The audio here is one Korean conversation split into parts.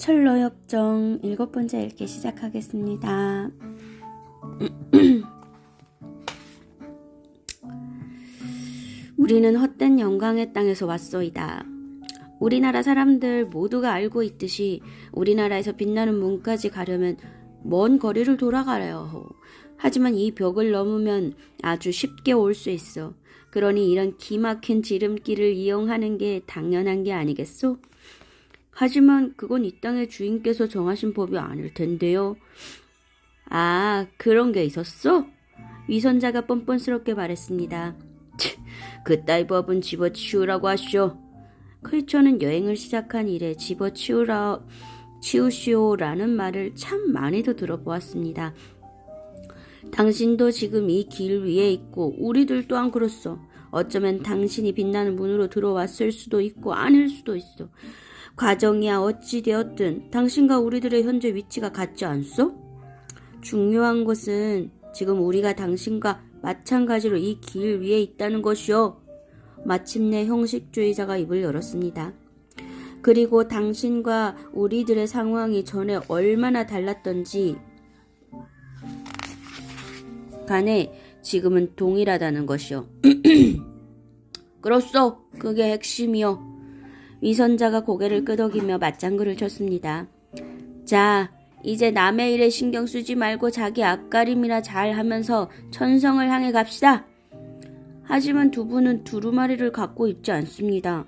철로역정 7번째 읽기 시작하겠습니다. 우리는 헛된 영광의 땅에서 왔소이다. 우리나라 사람들 모두가 알고 있듯이 우리나라에서 빛나는 문까지 가려면 먼 거리를 돌아가려 하오. 하지만 이 벽을 넘으면 아주 쉽게 올 수 있어. 그러니 이런 기막힌 지름길을 이용하는 게 당연한 게 아니겠소? 하지만 그건 이 땅의 주인께서 정하신 법이 아닐 텐데요. 아, 그런 게 있었어? 위선자가 뻔뻔스럽게 말했습니다. 그따위 법은 집어치우라고 하시오. 크리처는 여행을 시작한 이래 치우시오라는 말을 참 많이도 들어보았습니다. 당신도 지금 이 길 위에 있고 우리들 또한 그렇소. 어쩌면 당신이 빛나는 문으로 들어왔을 수도 있고 아닐 수도 있어. 과정이야 어찌 되었든 당신과 우리들의 현재 위치가 같지 않소? 중요한 것은 지금 우리가 당신과 마찬가지로 이 길 위에 있다는 것이오. 마침내 형식주의자가 입을 열었습니다. 그리고 당신과 우리들의 상황이 전에 얼마나 달랐던지 간에 지금은 동일하다는 것이오. 그렇소. 그게 핵심이오. 위선자가 고개를 끄덕이며 맞장구를 쳤습니다. 자, 이제 남의 일에 신경 쓰지 말고 자기 앞가림이나 잘 하면서 천성을 향해 갑시다. 하지만 두 분은 두루마리를 갖고 있지 않습니다.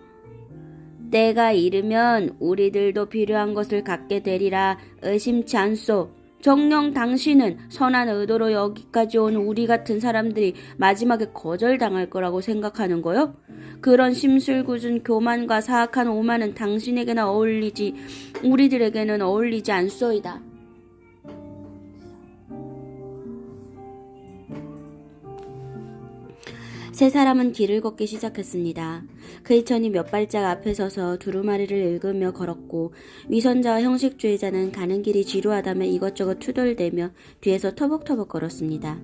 때가 이르면 우리들도 필요한 것을 갖게 되리라 의심치 않소. 정녕 당신은 선한 의도로 여기까지 온 우리 같은 사람들이 마지막에 거절당할 거라고 생각하는 거요? 그런 심술궂은 교만과 사악한 오만은 당신에게나 어울리지 우리들에게는 어울리지 않소이다. 세 사람은 길을 걷기 시작했습니다. 크리처니 몇 발짝 앞에 서서 두루마리를 읽으며 걸었고 위선자와 형식주의자는 가는 길이 지루하다며 이것저것 투덜대며 뒤에서 터벅터벅 걸었습니다.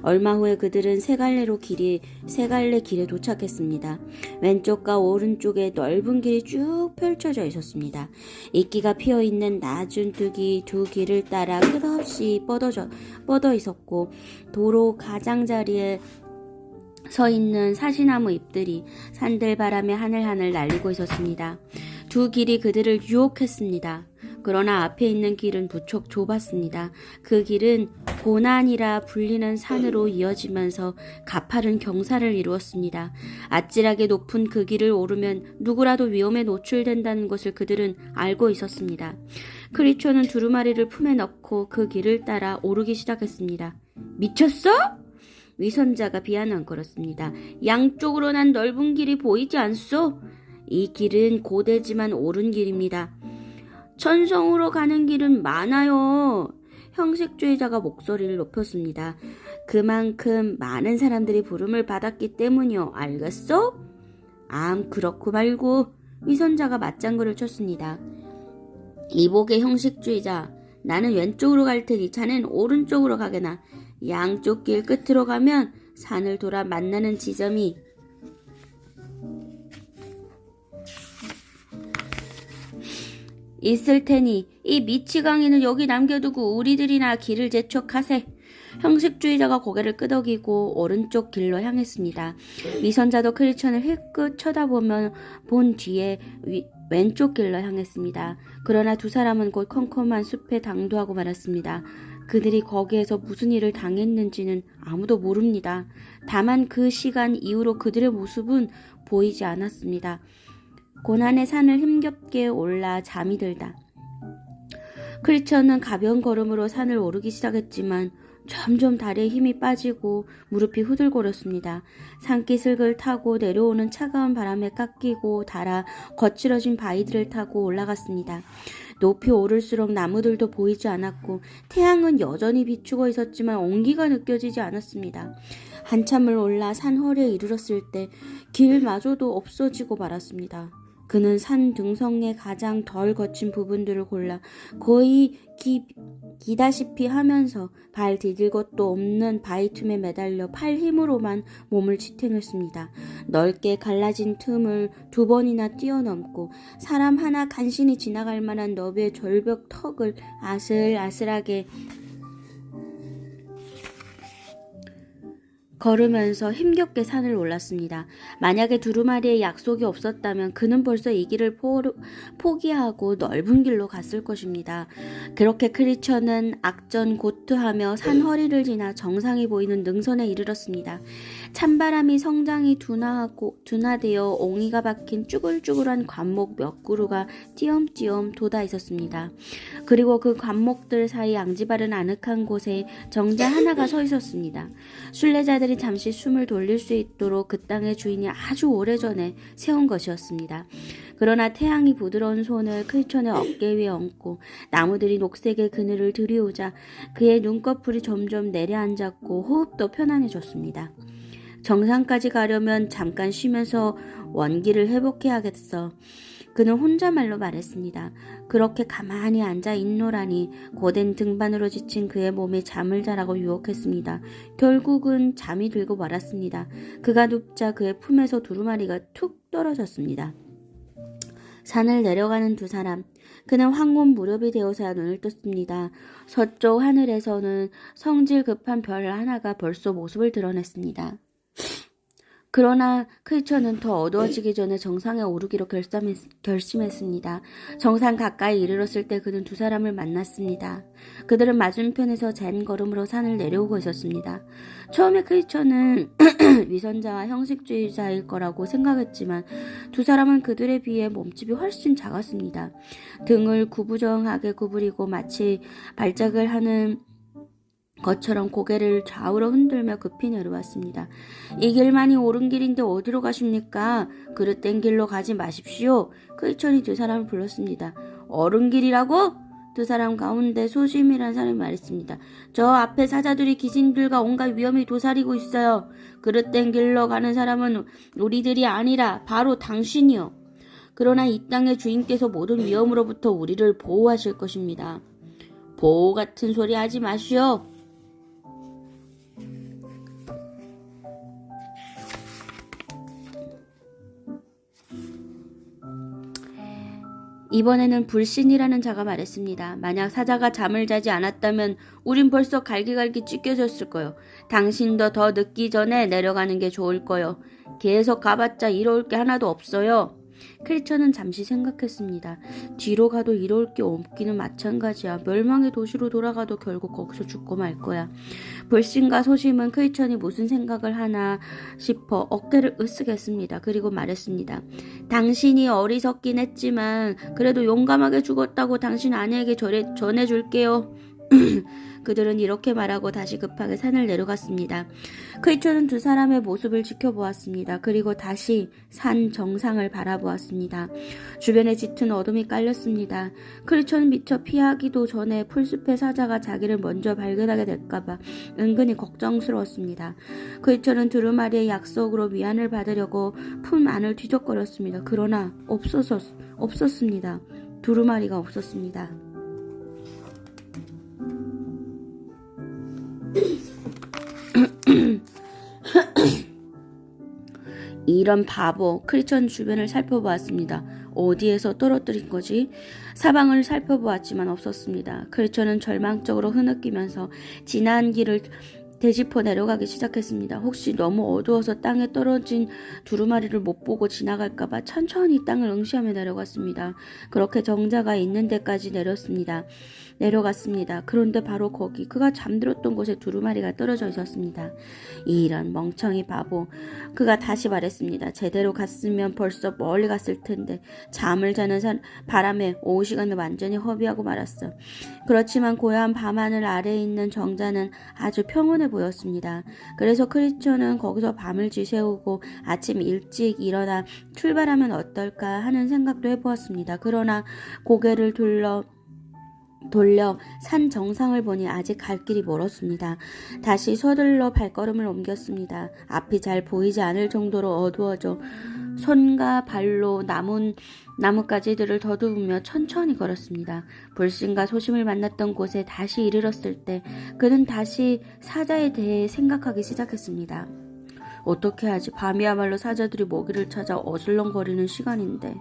얼마 후에 그들은 세 갈래 길에 도착했습니다. 왼쪽과 오른쪽에 넓은 길이 쭉 펼쳐져 있었습니다. 이끼가 피어있는 낮은 뚝이 두 길을 따라 끝없이 뻗어 있었고 도로 가장자리에 서 있는 사시나무 잎들이 산들바람에 하늘하늘 날리고 있었습니다. 두 길이 그들을 유혹했습니다. 그러나 앞에 있는 길은 무척 좁았습니다. 그 길은 고난이라 불리는 산으로 이어지면서 가파른 경사를 이루었습니다. 아찔하게 높은 그 길을 오르면 누구라도 위험에 노출된다는 것을 그들은 알고 있었습니다. 크리처는 두루마리를 품에 넣고 그 길을 따라 오르기 시작했습니다. 미쳤어? 위선자가 비아냥거렸습니다. 양쪽으로 난 넓은 길이 보이지 않소? 이 길은 고되지만 옳은 길입니다. 천성으로 가는 길은 많아요. 형식주의자가 목소리를 높였습니다. 그만큼 많은 사람들이 부름을 받았기 때문이요. 알겠어? 그렇고 말고. 위선자가 맞장구를 쳤습니다. 이복의 형식주의자. 나는 왼쪽으로 갈 테니 자넨 오른쪽으로 가게나. 양쪽 길 끝으로 가면 산을 돌아 만나는 지점이 있을 테니 이 미치광이는 여기 남겨두고 우리들이나 길을 재촉하세. 형식주의자가 고개를 끄덕이고 오른쪽 길로 향했습니다. 위선자도 크리처를 힐끗 쳐다보며 본 뒤에 왼쪽 길로 향했습니다. 그러나 두 사람은 곧 컴컴한 숲에 당도하고 말았습니다. 그들이 거기에서 무슨 일을 당했는지는 아무도 모릅니다. 다만 그 시간 이후로 그들의 모습은 보이지 않았습니다. 고난의 산을 힘겹게 올라 잠이 들다. 크리처는 가벼운 걸음으로 산을 오르기 시작했지만 점점 다리에 힘이 빠지고 무릎이 후들거렸습니다. 산기슭을 타고 내려오는 차가운 바람에 깎이고 닳아 거칠어진 바위들을 타고 올라갔습니다. 높이 오를수록 나무들도 보이지 않았고 태양은 여전히 비추고 있었지만 온기가 느껴지지 않았습니다. 한참을 올라 산 허리에 이르렀을 때 길마저도 없어지고 말았습니다. 그는 산 등성의 가장 덜 거친 부분들을 골라 거의 기다시피 하면서 발 디딜 것도 없는 바위틈에 매달려 팔 힘으로만 몸을 지탱했습니다. 넓게 갈라진 틈을 2번이나 뛰어넘고 사람 하나 간신히 지나갈 만한 너비의 절벽 턱을 아슬아슬하게 걸으면서 힘겹게 산을 올랐습니다. 만약에 두루마리의 약속이 없었다면 그는 벌써 이 길을 포기하고 넓은 길로 갔을 것입니다. 그렇게 크리처는 악전고투하며 산 허리를 지나 정상이 보이는 능선에 이르렀습니다. 찬바람이 성장이 둔화되어 옹이가 박힌 쭈글쭈글한 관목 몇 그루가 띄엄띄엄 돋아 있었습니다. 그리고 그 관목들 사이 양지바른 아늑한 곳에 정자 하나가 서 있었습니다. 순례자들이 잠시 숨을 돌릴 수 있도록 그 땅의 주인이 아주 오래전에 세운 것이었습니다. 그러나 태양이 부드러운 손을 크리처의 어깨 위에 얹고 나무들이 녹색의 그늘을 들이오자 그의 눈꺼풀이 점점 내려앉았고 호흡도 편안해졌습니다. 정상까지 가려면 잠깐 쉬면서 원기를 회복해야겠어. 그는 혼자말로 말했습니다. 그렇게 가만히 앉아 있노라니 고된 등반으로 지친 그의 몸에 잠을 자라고 유혹했습니다. 결국은 잠이 들고 말았습니다. 그가 눕자 그의 품에서 두루마리가 툭 떨어졌습니다. 산을 내려가는 두 사람. 그는 황혼 무렵이 되어서야 눈을 떴습니다. 서쪽 하늘에서는 성질 급한 별 하나가 벌써 모습을 드러냈습니다. 그러나 크리처는 더 어두워지기 전에 정상에 오르기로 결심했습니다. 정상 가까이 이르렀을 때 그는 두 사람을 만났습니다. 그들은 맞은편에서 젠 걸음으로 산을 내려오고 있었습니다. 처음에 크리처는 위선자와 형식주의자일 거라고 생각했지만 두 사람은 그들에 비해 몸집이 훨씬 작았습니다. 등을 구부정하게 구부리고 마치 발작을 하는 것처럼 고개를 좌우로 흔들며 급히 내려왔습니다. 이 길만이 옳은 길인데 어디로 가십니까? 그릇된 길로 가지 마십시오. 크리처는 두 사람을 불렀습니다. 옳은 길이라고? 두 사람 가운데 소심이라는 사람이 말했습니다. 저 앞에 사자들이 귀신들과 온갖 위험이 도사리고 있어요. 그릇된 길로 가는 사람은 우리들이 아니라 바로 당신이요. 그러나 이 땅의 주인께서 모든 위험으로부터 우리를 보호하실 것입니다. 보호 같은 소리 하지 마시오. 이번에는 불신이라는 자가 말했습니다. 만약 사자가 잠을 자지 않았다면 우린 벌써 갈기갈기 찢겨졌을 거요. 당신도 더 늦기 전에 내려가는 게 좋을 거요. 계속 가봤자 이로울 게 하나도 없어요. 크리처는 잠시 생각했습니다. 뒤로 가도 이로울 게 없기는 마찬가지야. 멸망의 도시로 돌아가도 결국 거기서 죽고 말 거야. 불신과 소심은 크리처는 무슨 생각을 하나 싶어 어깨를 으쓱했습니다. 그리고 말했습니다. 당신이 어리석긴 했지만 그래도 용감하게 죽었다고 당신 아내에게 전해줄게요. 그들은 이렇게 말하고 다시 급하게 산을 내려갔습니다. 크리처는 두 사람의 모습을 지켜보았습니다. 그리고 다시 산 정상을 바라보았습니다. 주변에 짙은 어둠이 깔렸습니다. 크리처는 미처 피하기도 전에 풀숲의 사자가 자기를 먼저 발견하게 될까봐 은근히 걱정스러웠습니다. 크리처는 두루마리의 약속으로 위안을 받으려고 품 안을 뒤적거렸습니다. 그러나 없었습니다. 두루마리가 없었습니다. 이런 바보. 크리처는 주변을 살펴보았습니다. 어디에서 떨어뜨린 거지? 사방을 살펴보았지만 없었습니다. 크리처는 절망적으로 흐느끼면서 지난 길을 되짚어 내려가기 시작했습니다. 혹시 너무 어두워서 땅에 떨어진 두루마리를 못 보고 지나갈까봐 천천히 땅을 응시하며 내려갔습니다. 그렇게 정자가 있는 데까지 내려갔습니다. 그런데 바로 거기 그가 잠들었던 곳에 두루마리가 떨어져 있었습니다. 이런 멍청이 바보. 그가 다시 말했습니다. 제대로 갔으면 벌써 멀리 갔을 텐데 잠을 자는 바람에 오후 시간을 완전히 허비하고 말았어. 그렇지만 고요한 밤하늘 아래에 있는 정자는 아주 평온해 보였습니다. 그래서 크리처는 거기서 밤을 지새우고 아침 일찍 일어나 출발하면 어떨까 하는 생각도 해보았습니다. 그러나 고개를 돌려 산 정상을 보니 아직 갈 길이 멀었습니다. 다시 서둘러 발걸음을 옮겼습니다. 앞이 잘 보이지 않을 정도로 어두워져 손과 발로 나뭇가지들을 더듬으며 천천히 걸었습니다. 불신과 소심을 만났던 곳에 다시 이르렀을 때 그는 다시 사자에 대해 생각하기 시작했습니다. 어떻게 하지? 밤이야말로 사자들이 먹이를 찾아 어슬렁거리는 시간인데.